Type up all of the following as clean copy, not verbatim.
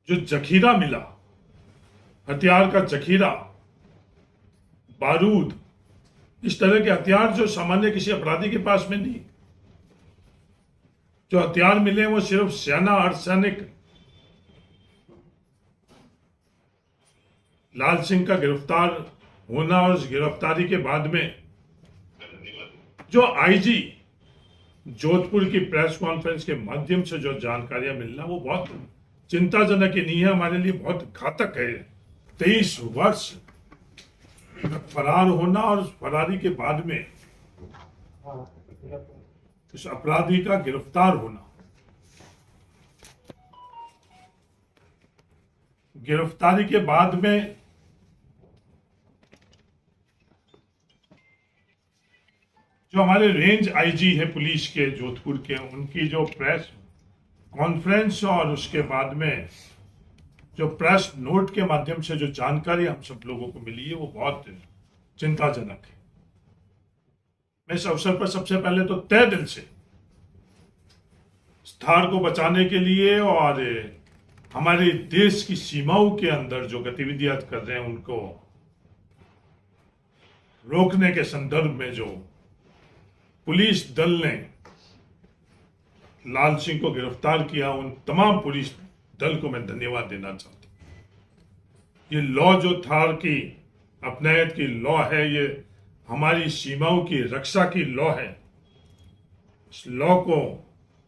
जो जखीरा मिला, हथियार का जखीरा, बारूद, इस तरह के हथियार जो सामान्य किसी अपराधी के पास में नहीं। जो हथियार मिले वो सिर्फ सेना, अर्धसैनिक लाल सिंह का गिरफ्तार होना और उस गिरफ्तारी के बाद में जो आईजी जोधपुर की प्रेस कॉन्फ्रेंस के माध्यम से जो जानकारियां मिलना, वो बहुत चिंताजनक ही नहीं है, हमारे लिए बहुत घातक है। 23 वर्ष फरार होना और उस फरारी के बाद में उस अपराधी का गिरफ्तार होना। गिरफ्तारी के बाद में जो हमारे रेंज आईजी है पुलिस के जोधपुर के, उनकी जो प्रेस कॉन्फ्रेंस और उसके बाद में जो प्रेस नोट के माध्यम से जो जानकारी हम सब लोगों को मिली है, वो बहुत चिंताजनक है। मैं इस अवसर पर सबसे पहले तो तहे दिल से थार को बचाने के लिए और हमारे देश की सीमाओं के अंदर जो गतिविधियां कर रहे हैं उनको रोकने के संदर्भ में जो पुलिस दल ने लाल सिंह को गिरफ्तार किया, उन तमाम पुलिस दल को मैं धन्यवाद देना चाहता हूं। ये लॉ जो थार की अपनायत की लॉ है, ये हमारी सीमाओं की रक्षा की लॉ है। इस लॉ को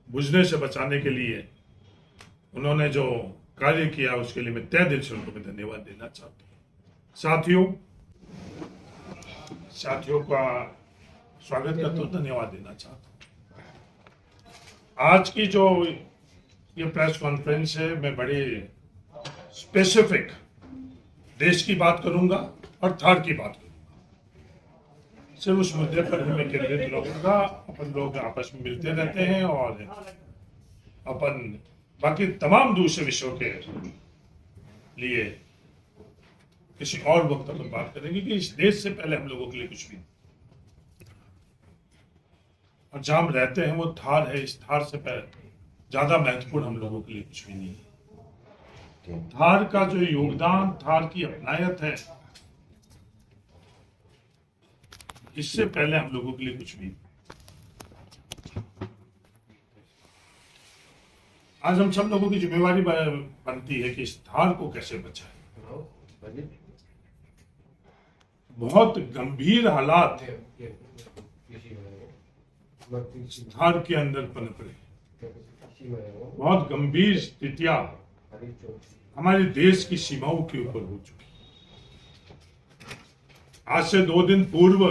बुझने से बचाने के लिए उन्होंने जो कार्य किया, उसके लिए मैं तहे दिल से उनको मैं धन्यवाद देना चाहता हूं। साथियों का स्वागत करता हूं, धन्यवाद देना चाहता हूं। आज की जो ये प्रेस कॉन्फ्रेंस है, मैं बड़ी स्पेसिफिक देश की बात करूंगा और थार की बात करूंगा। सिर्फ उस मुद्दे पर मैं केंद्रित रहूंगा। अपन लोग आपस में मिलते रहते हैं और अपन बाकी तमाम दूसरे विषयों के लिए किसी और वक्त अपन बात करेंगे कि इस देश से पहले हम लोगों के लिए कुछ भी, और जहां हम रहते हैं वो थार है, इस थार से पहले ज्यादा महत्वपूर्ण हम लोगों के लिए कुछ भी नहीं है। थार का जो योगदान, थार की अपनायत है, इससे पहले हम लोगों के लिए कुछ भी। आज हम सब लोगों की जिम्मेवारी बनती है कि इस थार को कैसे बचाएं। बहुत गंभीर हालात थार के अंदर पनप रहे, बहुत गंभीर स्थितियां हमारे देश की सीमाओं के ऊपर हो चुकी। आज से 2 दिन पूर्व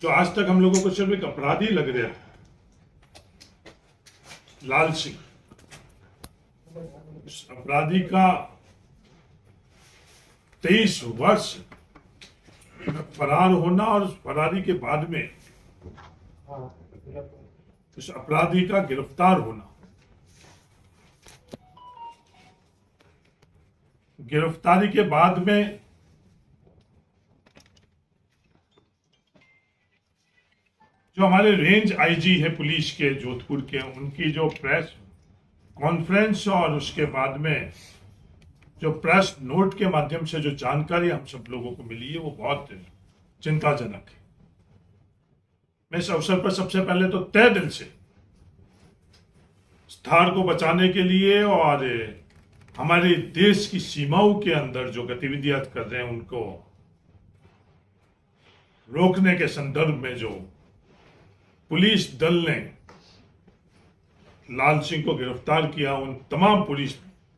जो आज तक हम लोगों को सिर्फ एक अपराधी लग रहा था, लाल सिंह, उस अपराधी का 23 वर्ष फरार होना और उस फरारी के बाद में उस अपराधी का गिरफ्तार होना। गिरफ्तारी के बाद में जो हमारे रेंज आईजी है पुलिस के जोधपुर के, उनकी जो प्रेस कॉन्फ्रेंस और उसके बाद में जो प्रेस नोट के माध्यम से जो जानकारी हम सब लोगों को मिली है, वो बहुत चिंताजनक है। मैं इस अवसर पर सबसे पहले तो तहे दिल से थार को बचाने के लिए और हमारे देश की सीमाओं के अंदर जो गतिविधियां कर रहे हैं उनको रोकने के संदर्भ में जो पुलिस दल ने लाल सिंह को गिरफ्तार किया, उन तमाम पुलिस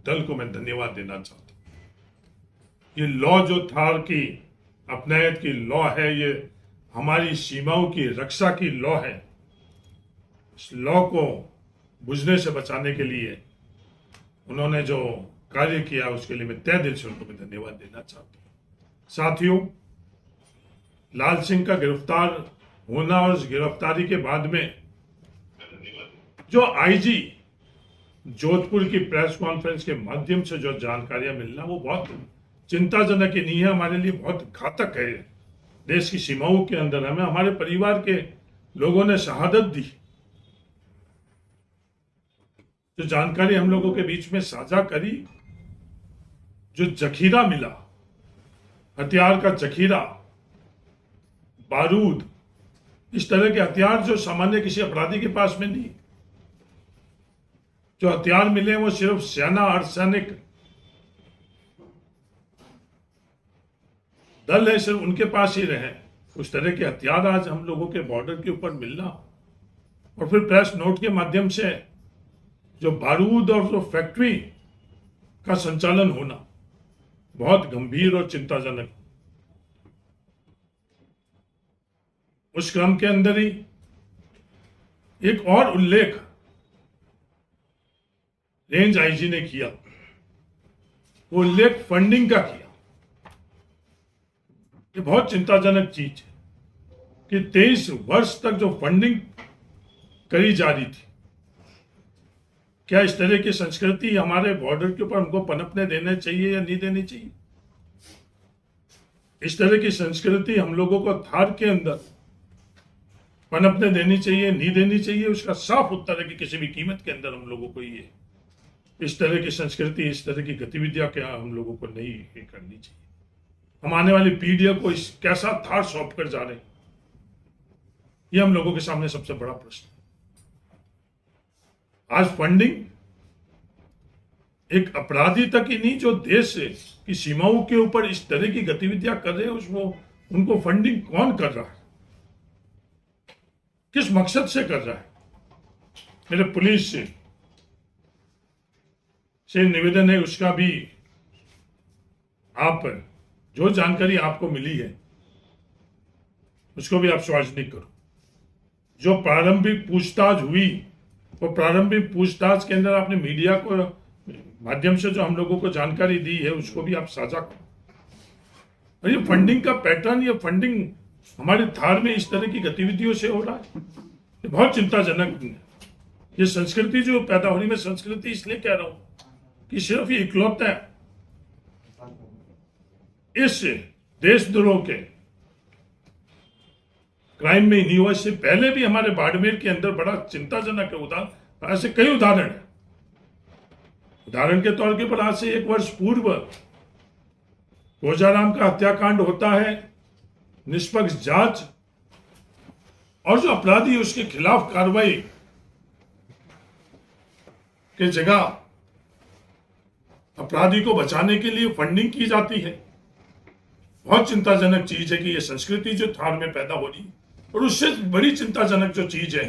दल को मैं धन्यवाद देना चाहता हूं। ये लॉ जो थार की अपनायत की लॉ है, ये हमारी सीमाओं की रक्षा की लॉ है। इस लॉ को बुझने से बचाने के लिए उन्होंने जो कार्य किया, उसके लिए मैं तहे दिल से उनको मैं धन्यवाद देना चाहता हूं। साथियों, लाल सिंह का गिरफ्तार होना और उस गिरफ्तारी के बाद में जो आईजी जोधपुर की प्रेस कॉन्फ्रेंस के माध्यम से जो जानकारियां मिलना, वो बहुत चिंताजनक ही नहीं है, हमारे लिए बहुत घातक है। देश की सीमाओं के अंदर हमें हमारे परिवार के लोगों ने शहादत दी, जो जानकारी हम लोगों के बीच में साझा करी, जो जखीरा मिला, हथियार का जखीरा, बारूद, इस तरह के हथियार जो सामान्य किसी अपराधी के पास में नहीं, जो हथियार मिले वो सिर्फ सेना, अर्धसैनिक दल है, सिर्फ उनके पास ही रहे। उस तरह के हथियार आज हम लोगों के बॉर्डर के ऊपर मिलना और फिर प्रेस नोट के माध्यम से जो बारूद और जो फैक्ट्री का संचालन होना बहुत गंभीर और चिंताजनक। उस क्रम के अंदर ही एक और उल्लेख रेंज आईजी ने किया, वो उल्लेख फंडिंग का किया। ये बहुत चिंताजनक चीज है कि 23 वर्ष तक जो फंडिंग करी जा रही थी, क्या इस तरह की संस्कृति हमारे बॉर्डर के ऊपर हमको पनपने देना चाहिए या नहीं देनी चाहिए? इस तरह की संस्कृति हम लोगों को थार के अंदर पनपने देनी चाहिए, नहीं देनी चाहिए? उसका साफ उत्तर है कि किसी भी कीमत के अंदर हम लोगों को ये इस तरह की संस्कृति, इस तरह की गतिविधियां क्या हम लोगों को नहीं करनी चाहिए। हम आने वाली पीढ़ियों को इस कैसा थार सौंप कर जा रहे हैं, ये हम लोगों के सामने सबसे बड़ा प्रश्न है। आज फंडिंग एक अपराधी तक ही नहीं, जो देश की सीमाओं के ऊपर इस तरह की गतिविधियां कर रहे हैं, उसको उनको फंडिंग कौन कर रहा है, किस मकसद से कर रहा है? मेरे पुलिस से निवेदन है, उसका भी आप जो जानकारी आपको मिली है उसको भी आप सार्वजनिक करो। जो प्रारंभिक पूछताछ हुई, वो प्रारंभिक पूछताछ के अंदर आपने मीडिया को माध्यम से जो हम लोगों को जानकारी दी है उसको भी आप साझा करो। और ये फंडिंग का पैटर्न, ये फंडिंग हमारे थार में इस तरह की गतिविधियों से हो रहा है, ये बहुत चिंताजनक है। ये संस्कृति जो पैदा हो रही, मैं संस्कृति इसलिए कह रहा हूं कि सिर्फ ये इकलौता है इस देशद्रोह के क्राइम में नहीं हुआ। इससे पहले भी हमारे बाड़मेर के अंदर बड़ा चिंताजनक है उदाहरण, ऐसे कई उदाहरण है। उदाहरण के तौर के पर आज से 1 वर्ष पूर्व कोजाराम का हत्याकांड होता है, निष्पक्ष जांच और जो अपराधी उसके खिलाफ कार्रवाई के जगह अपराधी को बचाने के लिए फंडिंग की जाती है। बहुत चिंताजनक चीज है कि यह संस्कृति जो थार में पैदा हो रही, और उससे बड़ी चिंताजनक जो चीज है